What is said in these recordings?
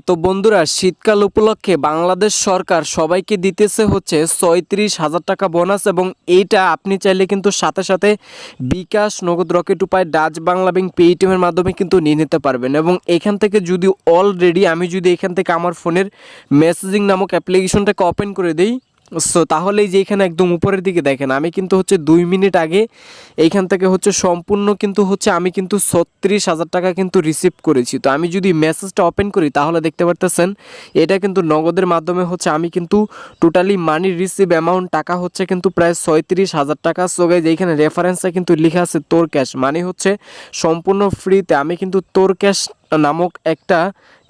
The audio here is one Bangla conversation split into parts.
তো বন্ধুরা, শীতকাল উপলক্ষে বাংলাদেশ সরকার সবাইকে দিতেছে হচ্ছে ৩৬,০০০ টাকা বোনাস, এবং এইটা আপনি চাইলে কিন্তু সাথে সাথে বিকাশ, নগদ, রকেট উপায়, ডাচ বাংলা ব্যাংক, পেটিএমের মাধ্যমে কিন্তু নিয়ে নিতে পারবেন। এবং এখান থেকে যদি অলরেডি আমি যদি এখান থেকে আমার ফোনের মেসেজিং নামক অ্যাপ্লিকেশনটাকে ওপেন করে দিই, তাহলেই যে এখানে একদম উপরের দিকে দেখেন আমি কিন্তু হচ্ছে 2 মিনিট আগে এইখান থেকে হচ্ছে সম্পূর্ণ কিন্তু হচ্ছে আমি কিন্তু ৩৬,০০০ টাকা কিন্তু রিসিভ করেছি। তো আমি যদি মেসেজটা ওপেন করি তাহলে দেখতে পারতেছেন এটা কিন্তু নগদের মাধ্যমে হচ্ছে আমি কিন্তু টোটালি মানি রিসিভ অ্যামাউন্ট টাকা হচ্ছে কিন্তু প্রায় ৩৬,০০০ টাকা। সো গাইজ এইখানে রেফারেন্সে কিন্তু লেখা আছে তোর ক্যাশ, মানে হচ্ছে সম্পূর্ণ ফ্রিতে আমি কিন্তু তোর ক্যাশ নামক একটা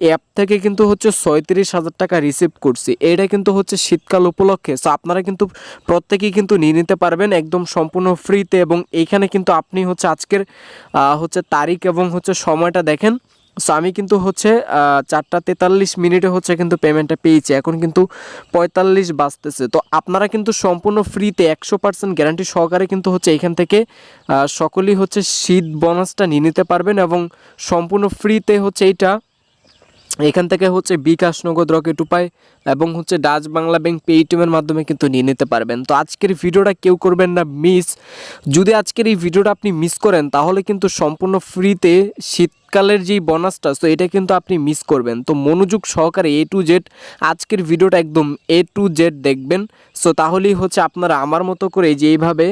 অ্যাপ থেকে কিন্তু হচ্ছে ৩৬,০০০ টাকা রিসিভ করছি। এটা কিন্তু হচ্ছে শীতকাল উপলক্ষে। সো আপনারা কিন্তু প্রত্যেকেই কিন্তু নিয়ে নিতে পারবেন একদম সম্পূর্ণ ফ্রিতে। এবং এইখানে কিন্তু আপনি হচ্ছে আজকের হচ্ছে তারিখ এবং হচ্ছে সময়টা দেখেন। সো আমি কিন্তু হচ্ছে 4:43 হচ্ছে কিন্তু পেমেন্টটা পেয়েছি, এখন কিন্তু 45 বাজতেছে। তো আপনারা কিন্তু সম্পূর্ণ ফ্রিতে 100% গ্যারান্টি সহকারে কিন্তু হচ্ছে এখান থেকে সকলেই হচ্ছে শীত বোনাসটা নিয়ে নিতে পারবেন, এবং সম্পূর্ণ ফ্রিতে হচ্ছে এইটা এখান থেকে হচ্ছে বিকাশ, নগদ, রকেট উপায় এবং হচ্ছে ডাচ বাংলা ব্যাংক, পেটিএমের মাধ্যমে কিন্তু নিয়ে নিতে পারবেন। তো আজকের ভিডিওটা কেউ করবেন না মিস। যদি আজকের এই ভিডিওটা আপনি মিস করেন তাহলে কিন্তু সম্পূর্ণ ফ্রিতে শীতকালের যেই বোনাসটা, তো এটা কিন্তু আপনি মিস করবেন। তো মনোযোগ সহকারে A to Z আজকের ভিডিওটা একদম A to Z দেখবেন। সো তাহলেই হচ্ছে আপনারা আমার মতো করে যে এইভাবে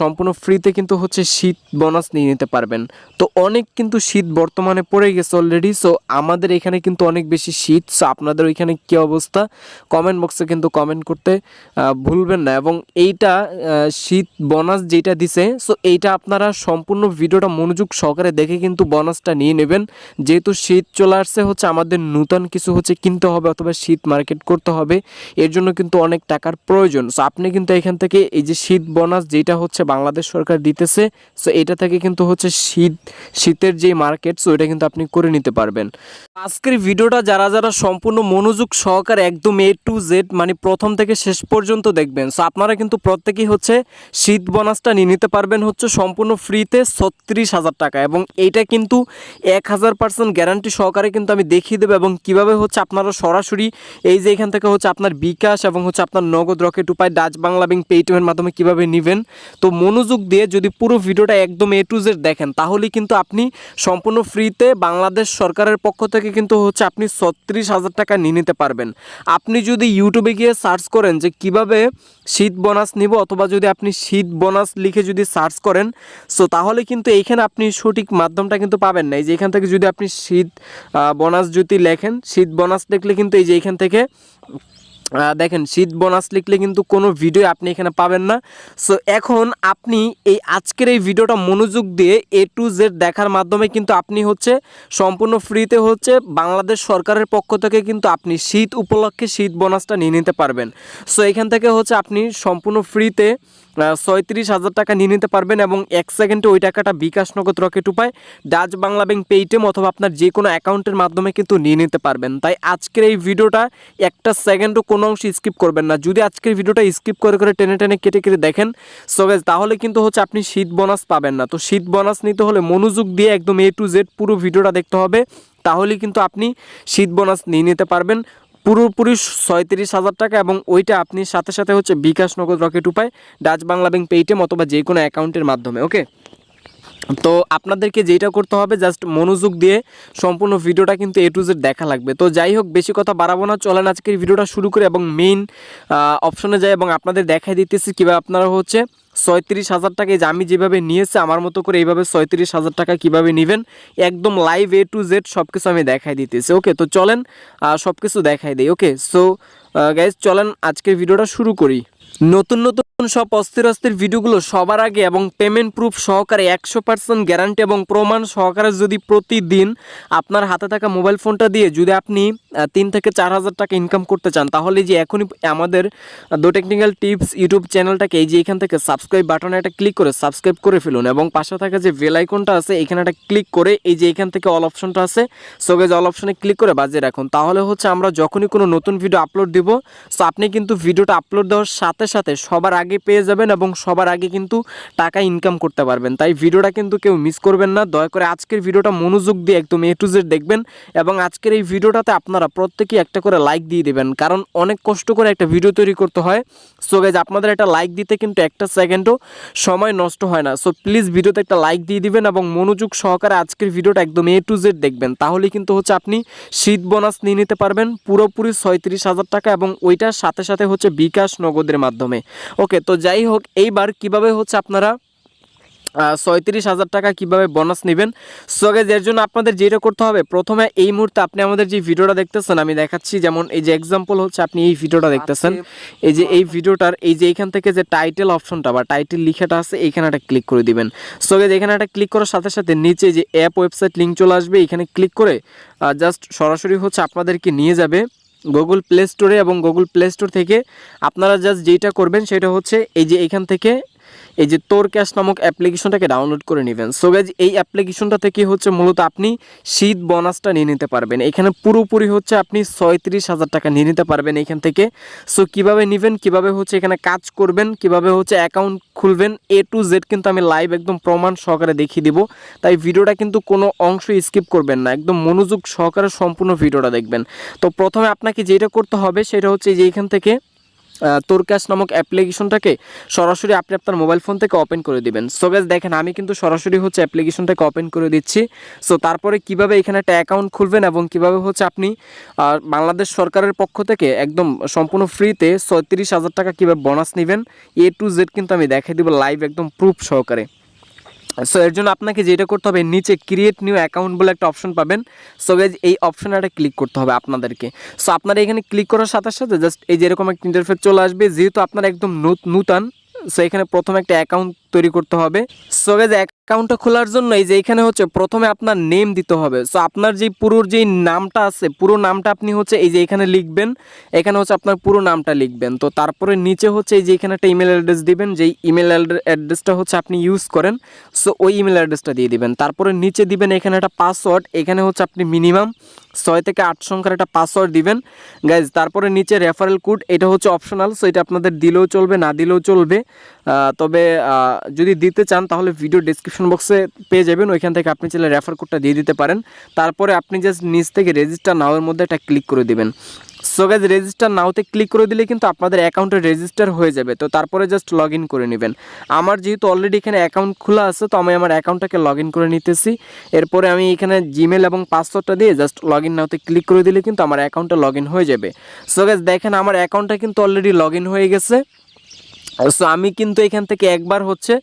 সম্পূর্ণ ফ্রিতে কিন্তু হচ্ছে শীত বোনাস নিয়ে নিতে পারবেন। তো অনেক কিন্তু শীত বর্তমানে পড়ে গেছে অলরেডি। সো আমাদের এখানে কিন্তু অনেক বেশি শীত। সো আপনাদের ওইখানে কী অবস্থা কমেন্ট বক্সে কিন্তু কমেন্ট করতে ভুলবেন না। এবং এইটা শীত বোনাস যেটা দিছে, সো এইটা আপনারা সম্পূর্ণ ভিডিওটা মনোযোগ সহকারে দেখে কিন্তু বোনাসটা নিয়ে নেবেন। যেহেতু শীত চলে আসছে, হচ্ছে আমাদের নতুন কিছু হচ্ছে কিনতে হবে অথবা শীত মার্কেট করতে হবে, এর জন্য কিন্তু অনেক টাকার প্রয়োজন। সো আপনি কিন্তু এখান থেকে এই যে শীত বোনাস যেটা হচ্ছে বাংলাদেশ সরকার দিতেছে, সো এটা থেকে কিন্তু হচ্ছে শীতের যে মার্কেট, সো এটা কিন্তু আপনি করে নিতে পারবেন। আজকের ভিডিওটা যারা যারা সম্পূর্ণ মনোযোগ সহকারে একদম A to Z মানে প্রথম থেকে শেষ পর্যন্ত দেখবেন, সো আপনারা কিন্তু প্রত্যেকেই হচ্ছে শীত বোনাসটা নিয়ে নিতে পারবেন হচ্ছে সম্পূর্ণ ফ্রিতে ৩৬,০০০ টাকা। এবং এইটা কিন্তু 1000% গ্যারান্টি সহকারে কিন্তু আমি দেখিয়ে দেবো, এবং কিভাবে হচ্ছে আপনারা সরাসরি এই যে এখান থেকে হচ্ছে আপনার বিকাশ এবং হচ্ছে আপনার নগদ, রকেট উপায়, ডাচ বাংলা ব্যাংক, পেটিএমের মাধ্যমে কীভাবে নেবেন। তো মনোযোগ দিয়ে যদি পুরো ভিডিওটা একদম A to Z দেখেন তাহলেই কিন্তু আপনি সম্পূর্ণ ফ্রিতে বাংলাদেশ সরকারের পক্ষ থেকে কিন্তু হচ্ছে আপনি ৩৬,০০০ টাকা নিয়ে নিতে পারবেন। আপনি যদি ইউটিউবে গিয়ে সার্চ করেন যে কিভাবে শীত বোনাস নিব, অথবা যদি আপনি শীত বোনাস লিখে যদি সার্চ করেন, সো তাহলে কিন্তু এইখানে আপনি সঠিক মাধ্যমটা কিন্তু পাবেন না। এই যে এখান থেকে যদি আপনি শীত বোনাস যদি লেখেন, শীত বোনাস লিখলে কিন্তু এই যে এখান থেকে দেখেন শীত বোনাস লিখলে কিন্তু কোনো ভিডিও আপনি এখানে পাবেন না। সো এখন আপনি এই আজকের এই ভিডিওটা মনোযোগ দিয়ে A to Z দেখার মাধ্যমে কিন্তু আপনি হচ্ছে সম্পূর্ণ ফ্রিতে হচ্ছে বাংলাদেশ সরকারের পক্ষ থেকে কিন্তু আপনি শীত উপলক্ষে শীত বোনাসটা নিয়ে নিতে পারবেন। সো এখান থেকে হচ্ছে আপনি সম্পূর্ণ ফ্রিতে ৩৬,০০০ টাকা নিয়ে নিতে পারবেন, এবং 1 সেকেন্ডে ওই টাকাটা বিকাশ, নগদ, রকেট উপায়, ডাচ বাংলা ব্যাংক, পেটিএম অথবা আপনার যে কোনো অ্যাকাউন্টের মাধ্যমে কিন্তু নিয়ে নিতে পারবেন। তাই আজকের এই ভিডিওটা একটা সেকেন্ডও কোনো অংশ স্কিপ করবেন না। যদি আজকের ভিডিওটা স্কিপ করে করে টেনে টেনে কেটে কেটে দেখেন, সো গাইস তাহলে কিন্তু হচ্ছে আপনি শীত বোনাস পাবেন না। তো শীত বোনাস নিতে হলে মনোযোগ দিয়ে একদম A to Z পুরো ভিডিওটা দেখতে হবে, তাহলেই কিন্তু আপনি শীত বোনাস নিয়ে নিতে পারবেন পুরোপুরি ৩৬,০০০ টাকা। এবং ওইটা আপনি সাথে সাথে হচ্ছে বিকাশ, নগদ, রকেট উপায়, ডাচ বাংলা ব্যাংক, পেটিএম অথবা যে কোনো অ্যাকাউন্টের মাধ্যমে। ওকে, তো আপনাদেরকে যেটা করতে হবে জাস্ট মনোযোগ দিয়ে সম্পূর্ণ ভিডিওটা কিন্তু A to Z দেখা লাগবে। তো যাই হোক, বেশি কথা বাড়াবো না, চলেন আজকের ভিডিওটা শুরু করে এবং মেইন অপশনে যাই এবং আপনাদের দেখাই দিতেছি কীভাবে আপনারা হচ্ছে ৩৬,০০০ টাকা যে আমি যেভাবে নিয়েছি আমার মতো করে এইভাবে ৩৬,০০০ টাকা কীভাবে নেবেন একদম লাইভ A to Z সব কিছু আমি দেখাই দিতেছি। ওকে, তো চলেন সব কিছু দেখাই দিই। ওকে, সো গাইজ চলেন আজকের ভিডিওটা শুরু করি। নতুন নতুন সব অস্থির ভিডিওগুলো সবার আগে এবং পেমেন্ট প্রুফ সহকারে 100% গ্যারান্টি এবং প্রমাণ সহকারে যদি প্রতিদিন আপনার হাতে থাকা মোবাইল ফোনটা দিয়ে যদি আপনি 3 থেকে 4,000 টাকা ইনকাম করতে চান, তাহলে যে এখনই আমাদের দো টেকনিক্যাল টিপস ইউটিউব চ্যানেলটাকে এই যে এখান থেকে সাবস্ক্রাইব বাটনে একটা ক্লিক করে সাবস্ক্রাইব করে ফেলুন, এবং পাশে থাকা যে বেল আইকনটা আছে এখানে একটা ক্লিক করে এই যে এখান থেকে অল অপশনটা আছে, সো গাইজ অল অপশনে ক্লিক করে বাজিয়ে রাখুন। তাহলে হচ্ছে আমরা যখনই কোনো নতুন ভিডিও আপলোড দিব, সো আপনি কিন্তু ভিডিওটা আপলোড দেওয়ার সাথে সাথে সাথে সবার আগে পেয়ে যাবেন এবং সবার আগে কিন্তু টাকা ইনকাম করতে পারবেন। তাই ভিডিওটা কিন্তু কেউ মিস করবেন না, দয়া করে আজকের ভিডিওটা মনোযোগ দিয়ে একদম A to Z দেখবেন এবং আজকের এই ভিডিওটাতে আপনারা প্রত্যেকেই একটা করে লাইক দিয়ে দেবেন, কারণ অনেক কষ্ট করে একটা ভিডিও তৈরি করতে হয়। সো গাইজ আপনাদের একটা লাইক দিতে কিন্তু একটা সেকেন্ডও সময় নষ্ট হয় না। সো প্লিজ ভিডিওতে একটা লাইক দিয়ে দিবেন এবং মনোযোগ সহকারে আজকের ভিডিওটা একদম A to Z দেখবেন, তাহলে কিন্তু হচ্ছে আপনি শীত বোনাস নিয়ে নিতে পারবেন পুরোপুরি 36,000 টাকা এবং ওইটার সাথে সাথে হচ্ছে বিকাশ নগদের মাধ্যমে। ওকে, তো যাই হোক, এইবার কিভাবে হচ্ছে আপনারা 36,000 টাকা কীভাবে বোনাস নেবেন। সো গাইজ এর জন্য আপনাদের যেটা করতে হবে, প্রথমে এই মুহূর্তে আপনি আমাদের যে ভিডিওটা দেখতেছেন আমি দেখাচ্ছি, যেমন এই যে এক্সাম্পল হচ্ছে আপনি এই ভিডিওটা দেখতেছেন, এই যে এই ভিডিওটার এই যে এইখান থেকে যে টাইটেল অপশনটা বা টাইটেল লেখাটা আছে এইখানে একটা ক্লিক করে দিবেন। সো গাইজ এখানে একটা ক্লিক করার সাথে সাথে নিচে যে অ্যাপ ওয়েবসাইট লিঙ্ক চলে আসবে, এখানে ক্লিক করে জাস্ট সরাসরি হচ্ছে আপনাদেরকে নিয়ে যাবে গুগল প্লে স্টোরে এবং গুগল প্লে স্টোর থেকে আপনারা জাস্ট যেটা করবেন সেটা হচ্ছে এই যে এইখান থেকে এই যে তোর ক্যাশ নামক অ্যাপ্লিকেশনটাকে ডাউনলোড করে নেবেন। সো গাইজ এই অ্যাপ্লিকেশনটা থেকে হচ্ছে মূলত আপনি শীত বোনাসটা নিয়ে নিতে পারবেন। এখানে পুরোপুরি হচ্ছে আপনি 36,000 টাকা নিয়ে নিতে পারবেন এখান থেকে। সো কীভাবে নেবেন, কীভাবে হচ্ছে এখানে কাজ করবেন, কীভাবে হচ্ছে অ্যাকাউন্ট খুলবেন, A to Z কিন্তু আমি লাইভ একদম প্রমাণ সহকারে দেখিয়ে দিব। তাই ভিডিওটা কিন্তু কোনো অংশ স্কিপ করবেন না, একদম মনোযোগ সহকারে সম্পূর্ণ ভিডিওটা দেখবেন। তো প্রথমে আপনাকে যেটা করতে হবে সেটা হচ্ছে যে এখান থেকে তোর ক্যাশ নামক অ্যাপ্লিকেশনটাকে সরাসরি আপনি আপনার মোবাইল ফোন থেকে ওপেন করে দিবেন। সো গাইজ দেখেন আমি কিন্তু সরাসরি হচ্ছে অ্যাপ্লিকেশনটাকে ওপেন করে দিচ্ছি। সো তারপরে কিভাবে এখানে একটা অ্যাকাউন্ট খুলবেন এবং কিভাবে হচ্ছে আপনি বাংলাদেশ সরকারের পক্ষ থেকে একদম সম্পূর্ণ ফ্রিতে 36,000 টাকা কীভাবে বোনাস নেবেন A to Z কিন্তু আমি দেখাই দেবো লাইভ একদম প্রুফ সহকারে। সো এর জন্য আপনাকে যেটা করতে হবে, নিচে ক্রিয়েট নিউ অ্যাকাউন্ট বলে একটা অপশন পাবেন। সো গাইজ এই অপশনে একটা ক্লিক করতে হবে আপনাদেরকে। সো আপনারা এখানে ক্লিক করার সাথে সাথে জাস্ট এই যেরকম একটা ইন্টারফেস চলে আসবে, যেহেতু আপনারা একদম নূতন। সো এখানে প্রথমে একটা অ্যাকাউন্ট তৈরি করতে হবে। সো গাইজ অ্যাকাউন্টটা খোলার জন্য এই যে এখানে হচ্ছে প্রথমে আপনার নেম দিতে হবে। সো আপনার যেই পুরো যেই নামটা আছে পুরো নামটা আপনি হচ্ছে এই যে এখানে লিখবেন, এখানে হচ্ছে আপনার পুরো নামটা লিখবেন। তো তারপরে নিচে হচ্ছে এই যে এখানে একটা ইমেল অ্যাড্রেস দিবেন, যেই ইমেল অ্যাড্রেসটা হচ্ছে আপনি ইউজ করেন, সো ওই ইমেল অ্যাড্রেসটা দিয়ে দিবেন। তারপরে নিচে দিবেন এখানে একটা পাসওয়ার্ড, এখানে হচ্ছে আপনি মিনিমাম 6 থেকে 8 সংখ্যার একটা পাসওয়ার্ড দিবেন গাইজ। তারপরে নিচে রেফারেল কোড, এটা হচ্ছে অপশনাল, সো এটা আপনাদের দিলেও চলবে না দিলেও চলবে, তবে যদি দিতে চান তাহলে ভিডিও ডেসক্রিপশন বক্সে পেয়ে যাবেন, ওইখান থেকে আপনি চাইলে রেফার কোডটা দিয়ে দিতে পারেন। তারপরে আপনি জাস্ট নিচ থেকে রেজিস্টার নাওয়ের মধ্যে একটা ক্লিক করে দিবেন। সো গাইজ রেজিস্টার নাওতে ক্লিক করে দিলে কিন্তু আপনাদের অ্যাকাউন্টে রেজিস্টার হয়ে যাবে। তো তারপরে জাস্ট লগ ইন করে নেবেন। আমার যেহেতু অলরেডি এখানে অ্যাকাউন্ট খোলা আছে, তো আমি আমার অ্যাকাউন্টটাকে লগ ইন করে নিতেছি। এরপরে আমি এখানে জিমেল এবং পাসওয়ার্ডটা দিয়ে জাস্ট লগ ইন নাওতে ক্লিক করে দিলে কিন্তু আমার অ্যাকাউন্টটা লগ ইন হয়ে যাবে। সো গাইজ দেখেন আমার অ্যাকাউন্টটা কিন্তু অলরেডি লগ ইন হয়ে গেছে। সো আমি কিন্তু এখান থেকে একবার হচ্ছে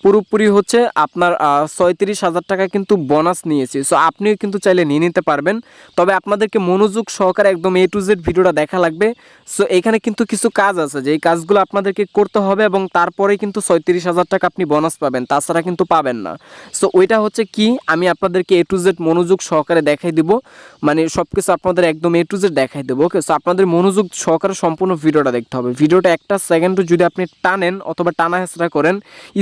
পুরোপুরি হচ্ছে আপনার 36,000 টাকা কিন্তু বোনাস নিয়েছি। সো আপনিও কিন্তু চাইলে নিয়ে নিতে পারবেন, তবে আপনাদেরকে মনোযোগ সহকারে একদম A to Z ভিডিওটা দেখা লাগবে। সো এখানে কিন্তু কিছু কাজ আছে যে এই কাজগুলো আপনাদেরকে করতে হবে এবং তারপরে কিন্তু 36,000 টাকা আপনি বোনাস পাবেন, তাছাড়া কিন্তু পাবেন না। সো ওইটা হচ্ছে কি আমি আপনাদেরকে A to Z মনোযোগ সহকারে দেখাই দিব, মানে সব কিছু আপনাদের একদম A to Z দেখাই দেবো। ওকে, সো আপনাদের মনোযোগ সহকারে সম্পূর্ণ ভিডিওটা দেখতে হবে। ভিডিওটা একটা সেকেন্ডও যদি আপনি টানেন অথবা টানা হেঁচড়া করেন,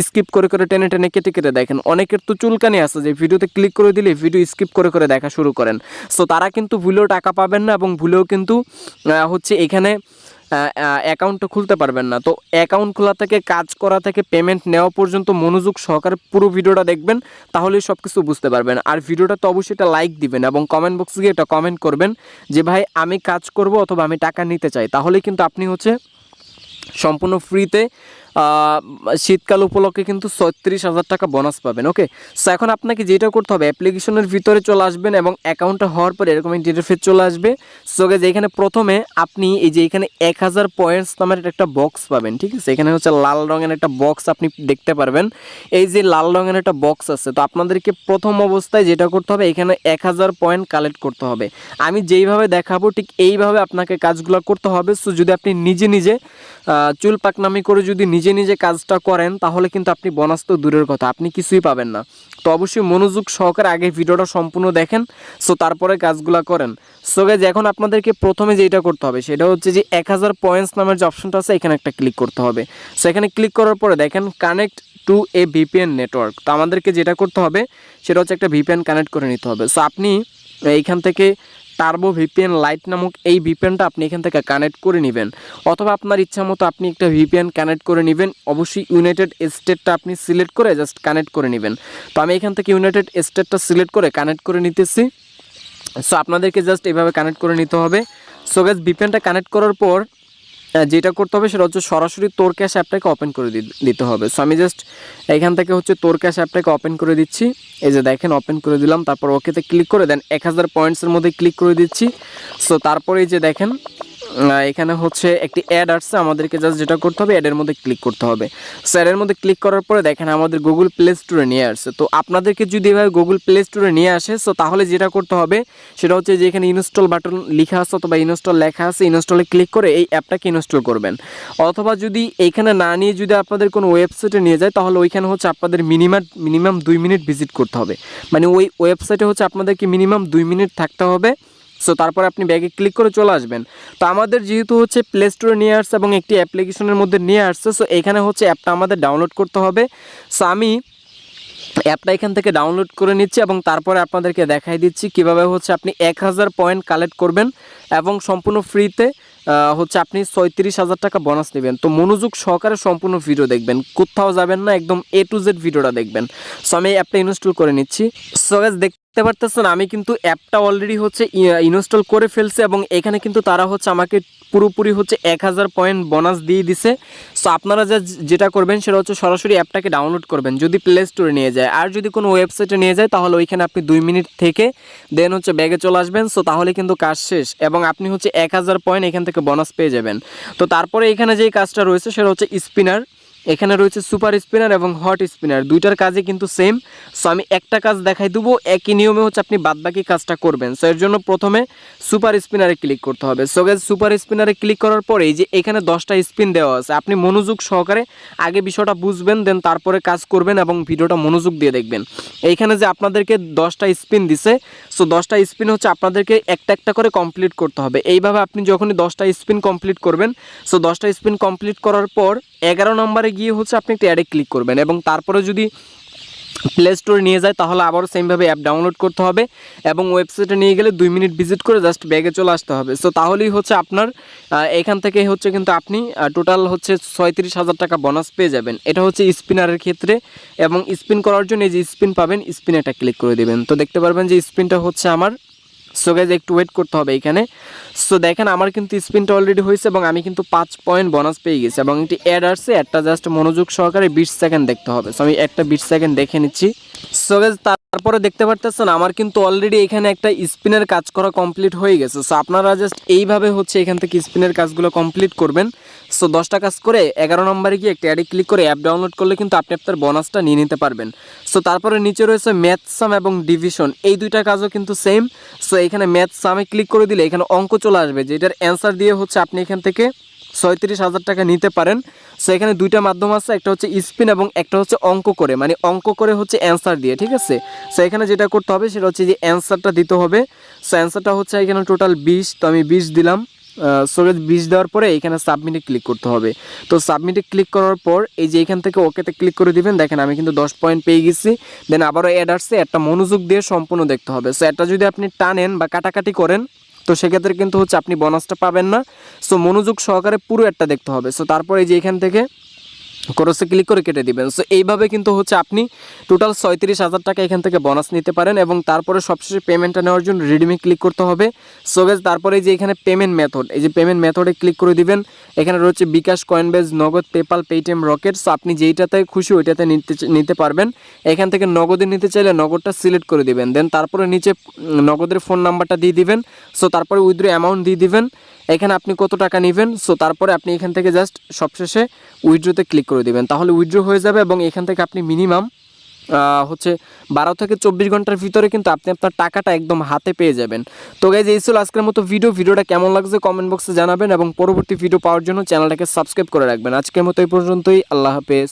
স্কিপ করে করে টেনে টেনে কেটে কেটে দেখেন, অনেকের তো চুলকানি আছে যে ভিডিওতে ক্লিক করে দিলে ভিডিও স্কিপ করে করে দেখা শুরু করেন। সো তারা কিন্তু ভুলেও টাকা পাবেন না এবং ভুলেও কিন্তু হচ্ছে এখানে অ্যাকাউন্টটা খুলতে পারবেন না। তো অ্যাকাউন্ট খোলা থেকে কাজ করা থেকে পেমেন্ট নেওয়া পর্যন্ত মনোযোগ সহকারে পুরো ভিডিওটা দেখবেন, তাহলেই সব কিছু বুঝতে পারবেন। আর ভিডিওটা তো অবশ্যই একটা লাইক দিবেন এবং কমেন্ট বক্সে গিয়ে এটা কমেন্ট করবেন যে ভাই আমি কাজ করব অথবা আমি টাকা নিতে চাই, তাহলে কিন্তু আপনি হচ্ছে সম্পূর্ণ ফ্রিতে শীতকাল উপলক্ষে কিন্তু 36,000 টাকা বোনাস পাবেন। ওকে, সো এখন আপনাকে যেটা করতে হবে, অ্যাপ্লিকেশনের ভিতরে চলে আসবেন এবং অ্যাকাউন্টটা হওয়ার পরে এরকম ইন্টারফেস চলে আসবে। সো গাইজ এখানে প্রথমে আপনি এই যে এখানে 1000 পয়েন্টস নামের একটা বক্স পাবেন, ঠিক আছে, এখানে হচ্ছে লাল রঙের একটা বক্স আপনি দেখতে পারবেন। এই যে লাল রঙের একটা বক্স আছে, তো আপনাদেরকে প্রথম অবস্থায় যেটা করতে হবে এখানে 1000 পয়েন্ট কালেক্ট করতে হবে। আমি যেইভাবে দেখাবো ঠিক এইভাবে আপনাকে কাজগুলো করতে হবে। সো যদি আপনি নিজে নিজে চুল পাকনামি করে যদি নিজে নিজে কাজটা করেন তাহলে কিন্তু আপনি বোনাস তো দূরের কথা, আপনি কিছুই পাবেন না। তো অবশ্যই মনোযোগ সহকারে আগে ভিডিওটা সম্পূর্ণ দেখেন, সো তারপরে কাজগুলো করেন। সো গাইজ এখন আপনাদেরকে প্রথমে যেটা করতে হবে সেটা হচ্ছে যে 1000 পয়েন্টস নামের যে অপশনটা আছে এখানে একটা ক্লিক করতে হবে। সো এখানে ক্লিক করার পরে দেখেন connect to A VPN network. তো আমাদেরকে যেটা করতে হবে সেটা হচ্ছে একটা ভিপিএন কানেক্ট করে নিতে হবে। সো আপনি এইখান থেকে টার্বো ভিপিএন লাইট নামক এই ভিপিএনটা আপনি এখান থেকে কানেক্ট করে নেবেন, অথবা আপনার ইচ্ছা মতো আপনি একটা ভিপিএন কানেক্ট করে নেবেন। অবশ্যই ইউনাইটেড স্টেটটা আপনি সিলেক্ট করে জাস্ট কানেক্ট করে নেবেন। তো আমি এখান থেকে ইউনাইটেড স্টেটটা সিলেক্ট করে কানেক্ট করে নিতেছি। সো আপনাদেরকে জাস্ট এইভাবে কানেক্ট করে নিতে হবে। সো গাইস ভিপিএনটা কানেক্ট করার পর যেটা করতে হবে সেটা হচ্ছে সরাসরি তোর ক্যাশ অ্যাপটাকে ওপেন করে দিতে হবে। সো আমি জাস্ট এখান থেকে হচ্ছে তোর ক্যাশ অ্যাপটাকে ওপেন করে দিচ্ছি। এই যে দেখেন ওপেন করে দিলাম, তারপর ওকেতে ক্লিক করে দেন 1000 পয়েন্টসের মধ্যে ক্লিক করে দিচ্ছি। সো তারপরে এই যে দেখেন এখানে হচ্ছে একটি অ্যাড আসছে, আমাদেরকে জাস্ট যেটা করতে হবে অ্যাডের মধ্যে ক্লিক করতে হবে। সো অ্যাডের মধ্যে ক্লিক করার পরে দেখেন আমাদের গুগল প্লে স্টোরে নিয়ে আসছে। তো আপনাদেরকে যদি এভাবে গুগল প্লে স্টোরে নিয়ে আসে সো তাহলে যেটা করতে হবে সেটা হচ্ছে যে এখানে ইনস্টল বাটন লেখা আছে অথবা ইনস্টল লেখা আছে, ইনস্টলে ক্লিক করে এই অ্যাপটাকে ইনস্টল করবেন। অথবা যদি এইখানে না নিয়ে যদি আপনাদের কোনো ওয়েবসাইটে নিয়ে যায় তাহলে ওইখানে হচ্ছে আপনাদের মিনিমাম 2 মিনিট ভিজিট করতে হবে, মানে ওই ওয়েবসাইটে হচ্ছে আপনাদেরকে মিনিমাম 2 মিনিট থাকতে হবে। সো তারপরে আপনি ব্যাগে ক্লিক করে চলে আসবেন। তো আমাদের যেহেতু হচ্ছে প্লে স্টোরে নিয়ে আসছে এবং একটি অ্যাপ্লিকেশনের মধ্যে নিয়ে আসছে, সো এখানে হচ্ছে অ্যাপটা আমাদের ডাউনলোড করতে হবে। সো আমি অ্যাপটা এখান থেকে ডাউনলোড করে নিচ্ছি এবং তারপরে আপনাদেরকে দেখাই দিচ্ছি কিভাবে হচ্ছে আপনি 1000 পয়েন্ট কালেক্ট করবেন এবং সম্পূর্ণ ফ্রিতে হচ্ছে আপনি 36,000 টাকা বোনাস নেবেন। তো মনোযোগ সহকারে সম্পূর্ণ ভিডিও দেখবেন, কোথাও যাবেন না, একদম A to Z ভিডিওটা দেখবেন। সো আমি অ্যাপটা ইনস্টল করে নিচ্ছি। সো গাইস দেখতে পারতেছেন আমি কিন্তু অ্যাপটা অলরেডি হচ্ছে ইনস্টল করে ফেলছি এবং এখানে কিন্তু তারা হচ্ছে আমাকে পুরোপুরি হচ্ছে 1000 পয়েন্ট বোনাস দিয়ে দিছে। সো আপনারা যেটা করবেন সেটা হচ্ছে সরাসরি অ্যাপটাকে ডাউনলোড করবেন যদি প্লে স্টোরে নিয়ে যায়, আর যদি কোনো ওয়েবসাইটে নিয়ে যায় তাহলে ওইখানে আপনি 2 মিনিট থেকে দেন হচ্ছে ব্যাগে চলে আসবেন। সো তাহলে কিন্তু কাজ শেষ এবং আপনি হচ্ছে 1000 পয়েন্ট এখান থেকে বোনাস পেয়ে যাবেন। তো তারপরে এখানে যেই কাজটা রয়েছে সেটা হচ্ছে স্পিনার, এখানে রয়েছে সুপার স্পিনার এবং হট স্পিনার, দুইটার কাজই কিন্তু সেম। সো আমি একটা কাজ দেখাই দেবো, একই নিয়মে হচ্ছে আপনি বাদবাকি কাজটা করবেন। সো এর জন্য প্রথমে সুপার স্পিনারে ক্লিক করতে হবে। সো গাইস সুপার স্পিনারে ক্লিক করার পরে এই যে এখানে 10টা স্পিন দেওয়া আছে, আপনি মনোযোগ সহকারে আগে বিষয়টা বুঝবেন দেন তারপরে কাজ করবেন এবং ভিডিওটা মনোযোগ দিয়ে দেখবেন। এইখানে যে আপনাদেরকে 10টা স্পিন দিছে, সো 10টা স্পিন হচ্ছে আপনাদেরকে একটা একটা করে কমপ্লিট করতে হবে। এইভাবে আপনি যখনই 10টা স্পিন কমপ্লিট করবেন, সো 10টা স্পিন কমপ্লিট করার পর 11 নম্বরে গিয়ে হচ্ছে আপনি একটা অ্যাডে ক্লিক করবেন এবং তারপরে যদি প্লে স্টোরে নিয়ে যায় তাহলে আবারও সেমভাবে অ্যাপ ডাউনলোড করতে হবে এবং ওয়েবসাইটে নিয়ে গেলে 2 মিনিট ভিজিট করে জাস্ট ব্যাগে চলে আসতে হবে। সো তাহলেই হচ্ছে আপনার এখান থেকে হচ্ছে কিন্তু আপনি টোটাল হচ্ছে 36,000 টাকা বোনাস পেয়ে যাবেন। এটা হচ্ছে স্পিনারের ক্ষেত্রে এবং স্পিন করার জন্য এই যে স্পিন পাবেন, স্পিনে একটা ক্লিক করে দেবেন। তো দেখতে পারবেন যে স্পিনটা হচ্ছে আমার। সো গাইজ একটু ওয়েট করতে হবে এখানে। সো দেখেন আমার কিন্তু স্পিনটা অলরেডি হয়েছে এবং আমি কিন্তু 5 পয়েন্ট বোনাস পেয়ে গেছি এবং একটি অ্যাড আসছে, একটা জাস্ট মনোযোগ সহকারে 20 সেকেন্ড দেখতে হবে। সো আমি একটা 20 সেকেন্ড দেখে নিচ্ছি। সো গাইজ তারপরে দেখতে পারতেছেন আমার কিন্তু অলরেডি এখানে একটা স্পিনের কাজ করা কমপ্লিট হয়ে গেছে। সো আপনারা জাস্ট এইভাবে হচ্ছে এখান থেকে স্পিনের কাজগুলো কমপ্লিট করবেন। সো 10টা কাজ করে 11 নম্বরে গিয়ে একটা অ্যাডে ক্লিক করে অ্যাপ ডাউনলোড করলে কিন্তু আপনি আপনার বোনাসটা নিয়ে নিতে পারবেন। সো তারপরে নিচে রয়েছে ম্যাথ সাম এবং ডিভিশন, এই দুইটা কাজও কিন্তু সেম। সো এখানে ম্যাথ সামে ক্লিক করে দিলে এখানে অঙ্ক চলে আসবে, যেটার অ্যান্সার দিয়ে হচ্ছে আপনি এখান থেকে 36,000 টাকা নিতে পারেন। সো এখানে দুইটা মাধ্যম আছে, একটা হচ্ছে স্পিন এবং একটা হচ্ছে অঙ্ক করে, মানে অঙ্ক করে হচ্ছে অ্যান্সার দিয়ে, ঠিক আছে। সো এখানে যেটা করতে হবে সেটা হচ্ছে যে অ্যান্সারটা দিতে হবে। সো অ্যান্সারটা হচ্ছে এখানে টোটাল 20, তো আমি 20 দিলাম। সো 20 দেওয়ার পরে এখানে সাবমিটে ক্লিক করতে হবে। তো সাবমিটে ক্লিক করার পর এই যে এখান থেকে ওকেতে ক্লিক করে দিবেন। দেখেন আমি কিন্তু 10 পয়েন্ট পেয়ে গেছি। দেন আবারও অ্যাড আসছে, একটা মনোযোগ দিয়ে সম্পূর্ণ দেখতে হবে। সো এটা যদি আপনি টানেন বা কাটাকাটি করেন তো সেক্ষেত্রে কিন্তু হচ্ছে আপনি বোনাসটা পাবেন না। সো মনোযোগ সহকারে পুরো একটা দেখতে হবে। সো তারপরে এই যে এখান থেকে ক্রসে ক্লিক করে কেটে দিবেন। সো এইভাবে কিন্তু হচ্ছে আপনি টোটাল 36,000 টাকা এখান থেকে বোনাস নিতে পারেন এবং তারপরে সবশেষে পেমেন্টটা নেওয়ার জন্য রিডিমে ক্লিক করতে হবে। সো গাইস তারপরে যে এখানে পেমেন্ট মেথড, এই যে পেমেন্ট মেথডে ক্লিক করে দিবেন। এখানে রয়েছে বিকাশ, কয়েনবেজ, নগদ, পেপাল, পেটিএম, রকেট। সো আপনি যেইটাতে খুশি ওইটাতে নিতে পারবেন। এখান থেকে নগদে নিতে চাইলে নগদটা সিলেক্ট করে দিবেন, দেন তারপরে নিচে নগদের ফোন নাম্বারটা দিয়ে দিবেন। সো তারপরে উইথড্র অ্যামাউন্ট দিয়ে দিবেন, এখানে আপনি কত টাকা নেবেন। সো তারপরে আপনি এখান থেকে জাস্ট সবশেষে উইথড্রোতে ক্লিক করে দিবেন, তাহলে উইথড্র হয়ে যাবে এবং এখান থেকে আপনি মিনিমাম হচ্ছে 12 থেকে 24 ঘন্টার ভিতরে কিন্তু আপনি আপনার টাকাটা একদম হাতে পেয়ে যাবেন। তো গাইজ এই ছিল আজকের মতো ভিডিওটা কেমন লাগছে কমেন্ট বক্সে জানাবেন এবং পরবর্তী ভিডিও পাওয়ার জন্য চ্যানেলটাকে সাবস্ক্রাইব করে রাখবেন। আজকের মতো এই পর্যন্তই, আল্লাহ হাফেজ।